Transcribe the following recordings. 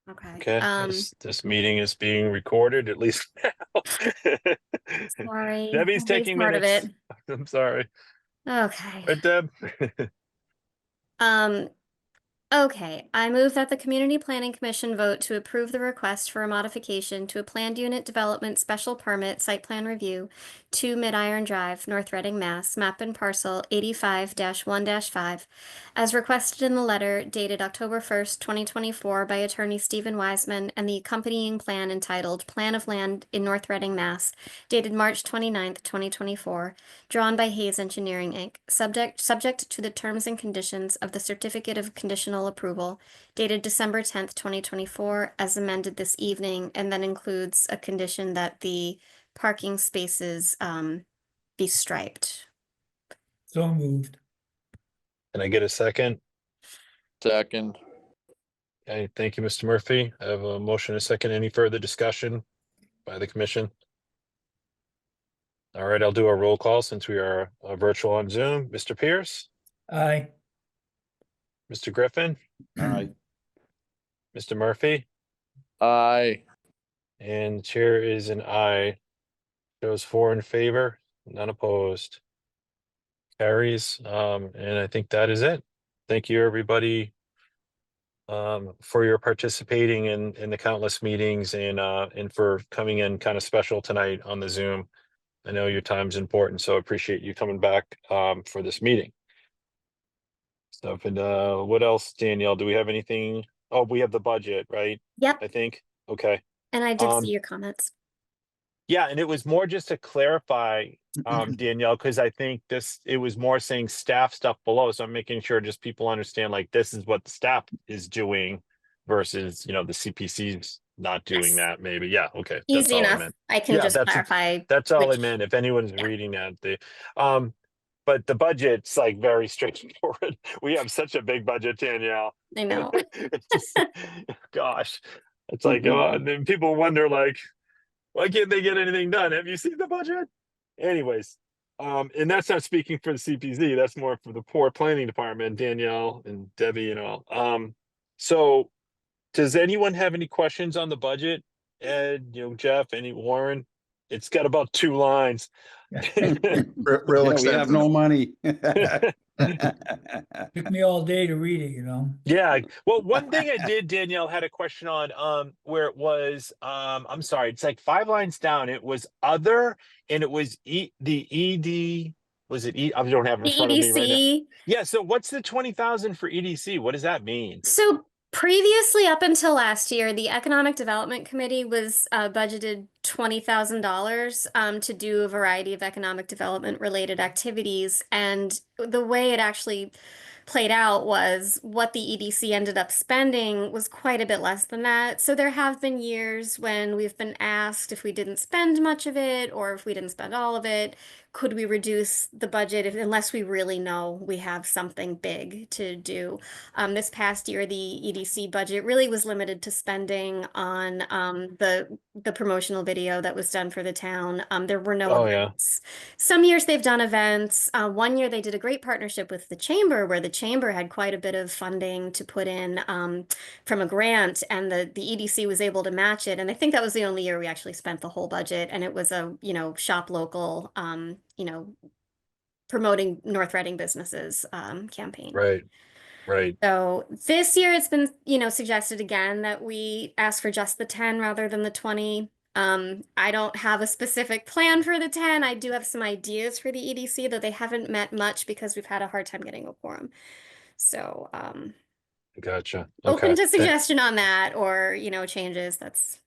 Okay. Okay, this meeting is being recorded, at least now. Sorry. Debbie's At least taking part of minutes. it. I'm sorry. Okay. Right, Deb? Um, Okay, I move that the Community Planning Commission vote to approve the request for a modification to a planned unit development special permit site plan review to Mid-Iron Drive, North Reading, Mass, map and parcel 85-1-5, as requested in the letter dated October 1st, 2024 by attorney Stephen Wiseman and the accompanying plan entitled Plan of Land in North Reading, Mass, dated March 29th, 2024, drawn by Hayes Engineering, Inc., subject to the terms and conditions of the Certificate of Conditional Approval dated December 10th, 2024, as amended this evening, and then includes a condition that the parking spaces be striped. So moved. Can I get a second? Second. Okay, thank you, Mr. Murphy. I have a motion and a second. Any further discussion by the commission? All right, I'll do a roll call since we are virtual on Zoom. Mr. Pierce, Aye. Mr. Griffin, Aye. Mr. Murphy, Aye. and the chair is an aye. Shows 4 in favor, none opposed. Carries, and I think that is it. Thank you, everybody, for your participating in the countless meetings and for coming in kind of special tonight on the Zoom. I know your time's important, so I appreciate you coming back for this meeting. So, and what else, Danielle? Do we have anything? Oh, we have the budget, right? Yep, I think. Okay. and I did see your comments. Yeah, and it was more just to clarify, Danielle, because I think it was more saying staff stuff below. So I'm making sure just people understand like this is what the staff is doing versus, the CPC's not doing Yes. that maybe. Yeah, okay. That's Easy all I enough. meant. I can Yeah, just clarify. That's all I which- meant. If anyone's Yeah. reading that, but the budget's like very straightforward. We have such a big budget, Danielle. I know. It's just, gosh, it's like, and then people wonder like, why can't they get anything done? Have you seen the budget? Anyways, and that's not speaking for the CPZ. That's more for the poor planning department, Danielle and Debbie and all. So does anyone have any questions on the budget? Ed, Jeff, Warren? It's got about 2 lines. Real We have extensive. no money. Took me all day to read it, Yeah. Well, one thing I did, Danielle had a question on, where it was, I'm sorry, it's like 5 lines down. It was other, and it was the ED, was it I don't have it in The front of me right now. EDC. Yeah. So what's the 20,000 for EDC? What does that mean? So previously, up until last year, the Economic Development Committee was budgeted $20,000 to do a variety of economic development related activities. And the way it actually played out was what the EDC ended up spending was quite a bit less than that. So there have been years when we've been asked if we didn't spend much of it or if we didn't spend all of it, could we reduce the budget unless we really know we have something big to do. This past year, the EDC budget really was limited to spending on the promotional video that was done for the town. There were no events. Some years they've done events. One year they did a great partnership with the chamber where the chamber had quite a bit of funding to put in from a grant, and the EDC was able to match it. And I think that was the only year we actually spent the whole budget, and it was a shop local promoting North Reading businesses campaign. Right. So this year it's been, suggested again that we ask for just the 10 rather than the 20. I don't have a specific plan for the 10. I do have some ideas for the EDC, though they haven't met much because we've had a hard time getting a quorum. So, Gotcha. open Okay. to suggestion on that or, changes. That's.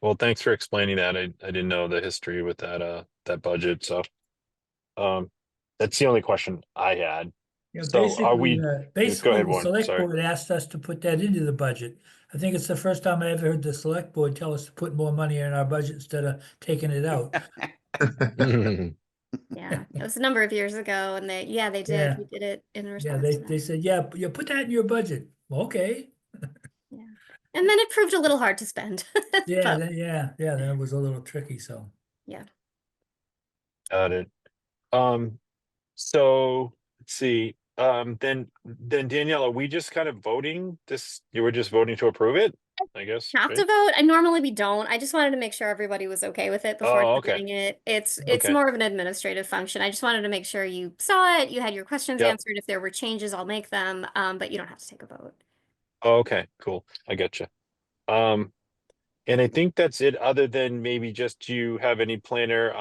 Well, thanks for explaining that. I didn't know the history with that budget. So, that's the only question I had. So are we? Basically, Go ahead, the Warren. select Sorry. board asked us to put that into the budget. I think it's the first time I ever heard the select board tell us to put more money in our budget instead of taking it out. Yeah, it was a number of years ago, and they did. Yeah. We did it in Yeah, response. they said, yeah, put that in your budget. Okay. Yeah, and then it proved a little hard to spend. Yeah, But, then it was a little tricky, so. yeah. Got it. So let's see. then Danielle, are we just kind of voting this? You were just voting to approve it, I guess. Have right? to vote. I normally we don't. I just wanted to make sure everybody was okay with it before Oh, okay. submitting it. It's Okay. more of an administrative function. I just wanted to make sure you saw it, you had your questions Yep. answered. If there were changes, I'll make them. But you don't have to take a vote. Oh, okay, cool. I get you. And I think that's it, other than maybe just you have any planner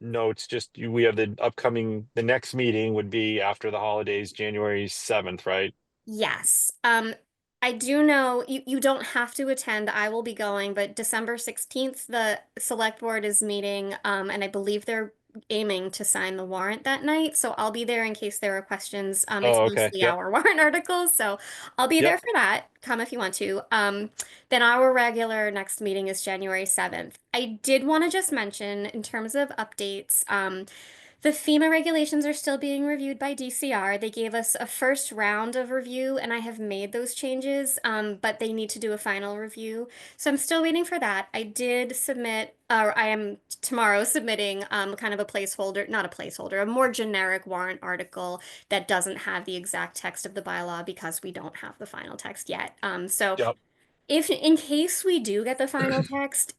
notes, just we have the next meeting would be after the holidays, January 7th, right? Yes. I do know you don't have to attend. I will be going, but December 16th, the select board is meeting, and I believe they're aiming to sign the warrant that night. So I'll be there in case there are questions. It's Oh, okay. mostly Yep. our warrant articles, so I'll be there Yep. for that. Come if you want to. Then our regular next meeting is January 7th. I did want to just mention in terms of updates, the FEMA regulations are still being reviewed by DCR. They gave us a first round of review, and I have made those changes, but they need to do a final review. So I'm still waiting for that. I did submit, or I am tomorrow submitting kind of a placeholder, not a placeholder, a more generic warrant article that doesn't have the exact text of the bylaw because we don't have the final text yet. So Yep. if in case we do get the final text,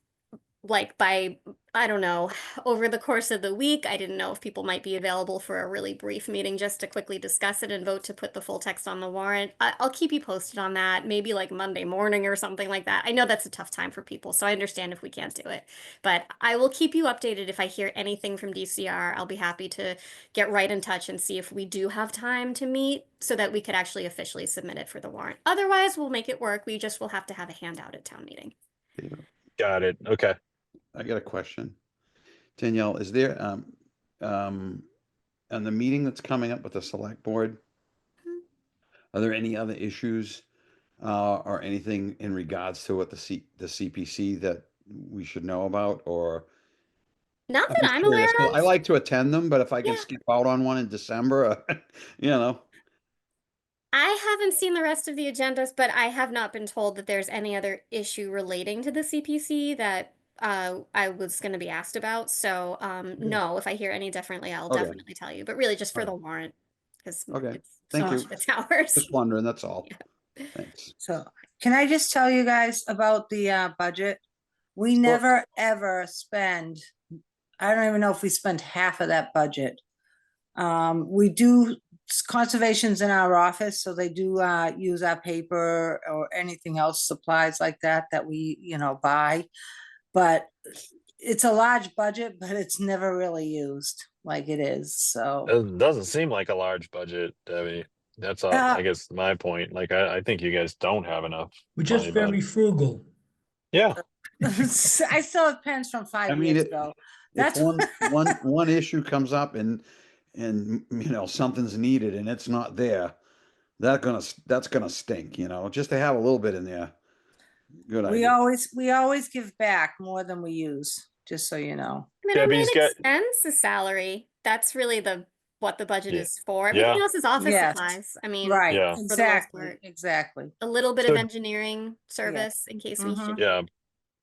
like by, I don't know, over the course of the week, I didn't know if people might be available for a really brief meeting just to quickly discuss it and vote to put the full text on the warrant. I'll keep you posted on that, maybe like Monday morning or something like that. I know that's a tough time for people, so I understand if we can't do it. But I will keep you updated if I hear anything from DCR. I'll be happy to get right in touch and see if we do have time to meet so that we could actually officially submit it for the warrant. Otherwise, we'll make it work. We just will have to have a handout at town meeting. Got it. Okay. I got a question. Danielle, is there, on the meeting that's coming up with the select board, are there any other issues, or anything in regards to what the CPC that we should know about, or? Not I'm that just I'm curious, 'cause aware I of. like to attend them, but if I Yeah. can skip out on one in December, you know. I haven't seen the rest of the agendas, but I have not been told that there's any other issue relating to the CPC that I was going to be asked about. So no, if I hear any differently, I'll Okay. definitely tell you. But really, just for Okay. the warrant, because Okay. it's Thank so you. much of it's ours. Just wondering, that's all. Yeah. Thanks. So can I just tell you guys about the budget? We Sure. never, ever spend, I don't even know if we spend half of that budget. We do, conservation's in our office, so they do use our paper or anything else, supplies like that, that we, buy. But it's a large budget, but it's never really used like it is, so. It doesn't seem like a large budget, Debbie. That's I guess my point. Like, I think you guys don't have enough We're just money, but very frugal. yeah. I still have pens from I 5 mean, years it- ago. If That's one issue comes up and something's needed and it's not there, that's gonna stink, just to have a little bit in there. Good we idea. always give back more than we use, just so you know. I mean, our main Debbie's got- expense is salary. That's really what the budget Yeah. is for. Everything Yeah. else is office Yes. supplies. I mean, Right, Yeah. for the most exactly, part. exactly. A little bit So- of engineering service in case we should. Yeah,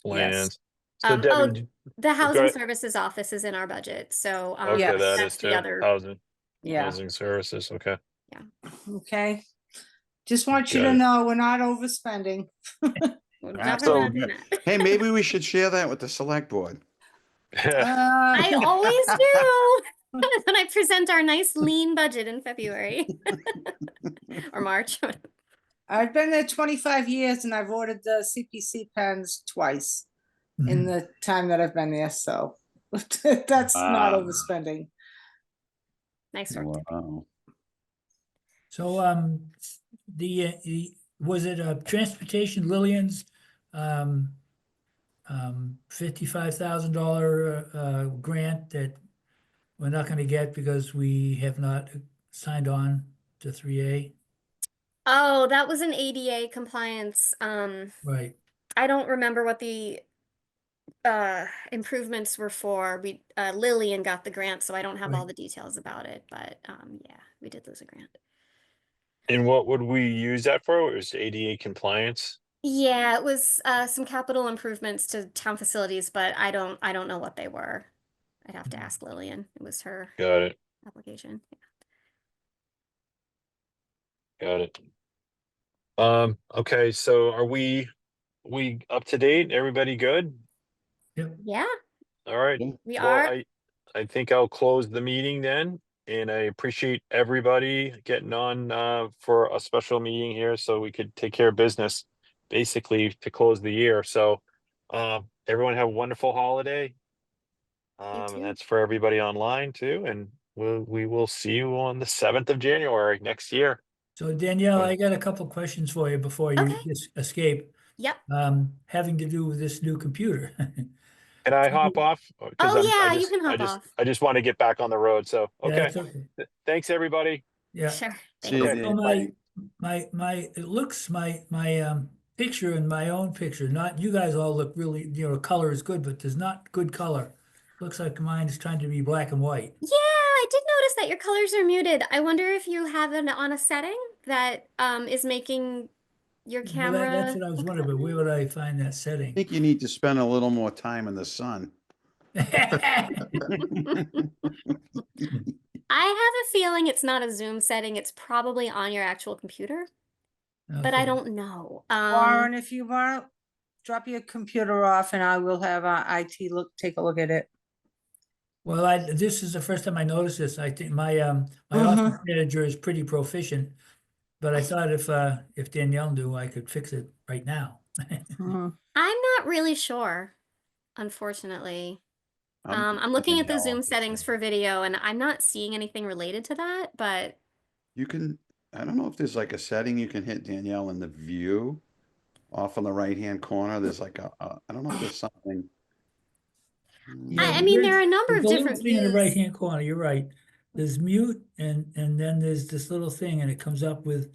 plans. So Oh, Debbie, the housing ahead. services office is in our budget, so okay, Yes. that that's is the too. other. Yeah, Housing services, okay. okay. Just want you Got to it. know, we're not overspending. We're That's definitely all not doing good. that. Hey, maybe we should share that with the select board. I always do when I present our nice lean budget in February or March. I've been there 25 years and I've ordered the CPC pens twice in the time that I've been there, so that's not Wow. overspending. Nice work. Wow. So, was it transportation Lillian's, $55,000 grant that we're not gonna get because we have not signed on to 3A? Oh, that was an ADA compliance. Right. I don't remember what the improvements were for. Lillian got the grant, so I don't have all Right. the details about it, but yeah, we did lose a grant. And what would we use that for? It was ADA compliance? Yeah, it was some capital improvements to town facilities, but I don't know what they were. I'd have to ask Lillian. It was her Got it. application. Got it. Okay, so are we up to date? Everybody good? Yeah, All right. Yeah. we Well, are. I think I'll close the meeting then, and I appreciate everybody getting on for a special meeting here so we could take care of business, basically to close the year. So everyone have a wonderful holiday. You And too. that's for everybody online too, and we will see you on the 7th of January next year. So Danielle, Right. I got a couple questions for you before you Okay. just escape, Yep. having to do with this new computer. Can I hop off? Because Oh I yeah, you can I hop just off. I just want to get back on the road. So Yeah, okay. that's okay. Thanks everybody. Yeah. Sure. See you, Thanks. So Dan. Bye. it looks, my picture and my own picture, not, you guys all look really, color is good, but there's not good color. Looks like mine is trying to be black and white. Yeah, I did notice that your colors are muted. I wonder if you have it on a setting that is making your Well, that's camera what I was look wondering, that but where way. would I find that I setting? think you need to spend a little more time in the sun. I have a feeling it's not a Zoom setting. It's probably on your actual computer, but I Okay. don't know. Warren, if you want, drop your computer off and I will have IT take a look at it. Well, this is the first time I noticed this. I think my Mhm. office manager is pretty proficient, but I thought if Danielle knew, I could fix it right now. Mhm. I'm not really sure, unfortunately. I'm looking at the Danielle, Zoom I'm just settings saying. for video and I'm not seeing anything related to that, but You can, I don't know if there's like a setting you can hit, Danielle, in the view off on the right-hand corner. There's like I don't know if there's something. Yeah, I mean, there are a number there's of a little different thing in the views. right-hand corner, you're right. There's mute and then there's this little thing and it comes up with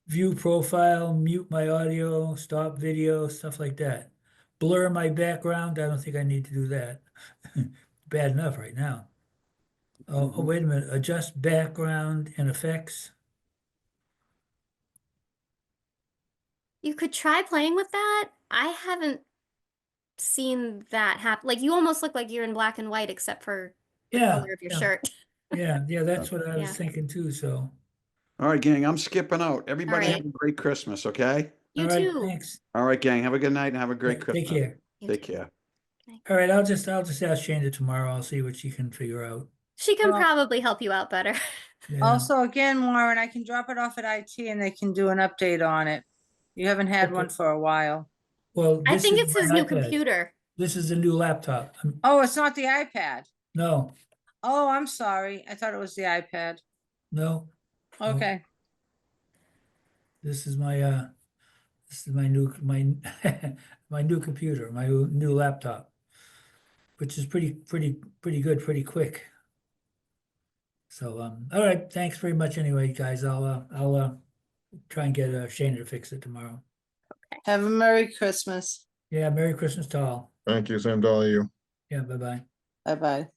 view profile, mute my audio, stop video, stuff like that. Blur my background, I don't think I need to do that. Bad enough right now. Oh, wait a minute, adjust background and effects. You could try playing with that. I haven't seen that happen. Like you almost look like you're in black and white except for the Yeah, color of your yeah, shirt. yeah, that's what I was Yeah. thinking too, so. All right, gang, I'm skipping out. All Everybody have right. a great Christmas, okay? You All right, too. thanks. All right, gang, have a good night and have a great Take Christmas. care. You Take too. care. All right, I'll just ask Shanda tomorrow. I'll see what she can figure out. She can Well- probably help you out better. Yeah. Also, again, Warren, I can drop it off at IT and they can do an update on it. You haven't had one Okay. for a while. Well, I this think is it's my his new iPad. computer. This is the new laptop. Oh, it's not the iPad. No, Oh, I'm sorry. I thought it was the iPad. no, Okay. this is my my new computer, my new laptop, which is pretty good, pretty quick. So, all right, thanks very much anyway, guys. I'll try and get Shana to fix it tomorrow. Have a Merry Christmas. Yeah, Merry Christmas to all. Thank you, same to all of you. Yeah, bye-bye. Bye-bye.